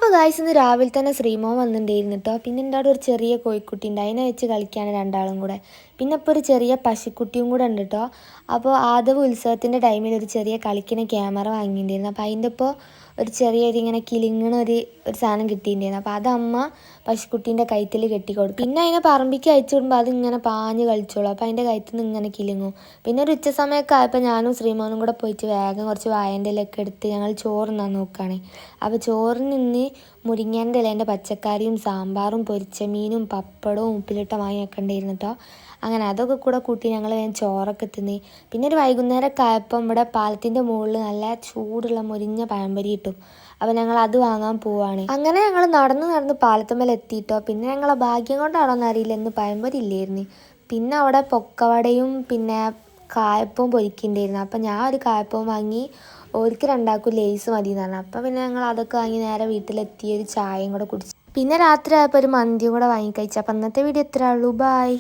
അപ്പോൾ ഗായ്സ് ഇന്ന് രാവിലെ തന്നെ ശ്രീമോൻ വന്നിട്ടുണ്ടായിരുന്നു കേട്ടോ. പിന്നെ എൻ്റെ അവിടെ ഒരു ചെറിയ കോഴിക്കുട്ടി ഉണ്ട്, അതിനെ വെച്ച് കളിക്കുകയാണ് രണ്ടാളും കൂടെ. പിന്നെ ഇപ്പോൾ ഒരു ചെറിയ പശുക്കുട്ടിയും കൂടെ ഉണ്ട് കേട്ടോ. അപ്പോൾ ആദവ് ഉത്സവത്തിൻ്റെ ടൈമിൽ ഒരു ചെറിയ കളിക്കുന്ന ക്യാമറ വാങ്ങിയിട്ടുണ്ടായിരുന്നു. അപ്പോൾ അതിൻ്റെ ഇപ്പോൾ ഒരു ചെറിയൊരു ഇങ്ങനെ കിലുങ്ങണ ഒരു സാധനം കിട്ടിയിട്ടുണ്ടായിരുന്നു. അപ്പോൾ അത് അമ്മ പശുക്കുട്ടീൻ്റെ കഴുത്തിൽ കെട്ടിക്കൊടുക്കും. പിന്നെ അതിനെ പറമ്പിക്ക് അയച്ചു വിടുമ്പോൾ അതിങ്ങനെ പാഞ്ഞ് കളിച്ചോളൂ. അപ്പോൾ അതിൻ്റെ കഴുത്തിൽ നിന്ന് ഇങ്ങനെ കിലുങ്ങും. പിന്നെ ഒരു ഉച്ച സമയമൊക്കെ ആയപ്പോൾ ഞാനും ശ്രീമോനും കൂടെ പോയിട്ട് വേഗം കുറച്ച് വാഴൻ്റെ ഇലയൊക്കെ എടുത്ത് ഞങ്ങൾ ചോറുണ്ണാൻ നോക്കുകയാണ്. അപ്പോൾ ചോറിന് നിന്ന് മുരിങ്ങേൻ്റെ ഇലേൻ്റെ പച്ചക്കറിയും സാമ്പാറും പൊരിച്ച മീനും പപ്പടവും ഉപ്പിലിട്ട മാങ്ങയൊക്കെ ഉണ്ടായിരുന്നു കേട്ടോ. അങ്ങനെ അതൊക്കെ കൂടെ കൂട്ടി ഞങ്ങൾ വേഗം ചോറൊക്കെ തിന്ന്. പിന്നെ ഒരു വൈകുന്നേരമൊക്കെ ആയപ്പം ഇവിടെ പാലത്തിൻ്റെ മുകളിൽ നല്ല ചൂടുള്ള മുരിഞ്ഞ പഴംപൊരി കിട്ടും. അപ്പോൾ ഞങ്ങൾ അത് വാങ്ങാൻ പോവാണ്. അങ്ങനെ ഞങ്ങൾ നടന്ന് പാലത്തുമ്മൽ എത്തിയിട്ടോ. പിന്നെ ഞങ്ങളെ ഭാഗ്യം കൊണ്ടാണോന്ന് അറിയില്ല, ഇന്ന് പഴംപൊരി ഇല്ലായിരുന്നു. പിന്നെ അവിടെ പൊക്കവടയും പിന്നെ കായപ്പവും പൊരിക്കുന്നുണ്ടായിരുന്നു. അപ്പം ഞാൻ ഒരു കായപ്പവും വാങ്ങി, ഓർക്ക് രണ്ടാൾക്കും ലേസ് മതി എന്ന് പറഞ്ഞു. അപ്പം പിന്നെ ഞങ്ങൾ അതൊക്കെ വാങ്ങി നേരെ വീട്ടിലെത്തി ഒരു ചായയും കൂടെ കുടിച്ചു. പിന്നെ രാത്രി ആയപ്പോൾ ഒരു മന്തിയും കൂടെ വാങ്ങി കഴിച്ചു. അപ്പം അന്നത്തെ വീഡിയോ ഇത്രേ ഉള്ളൂ. ബൈ.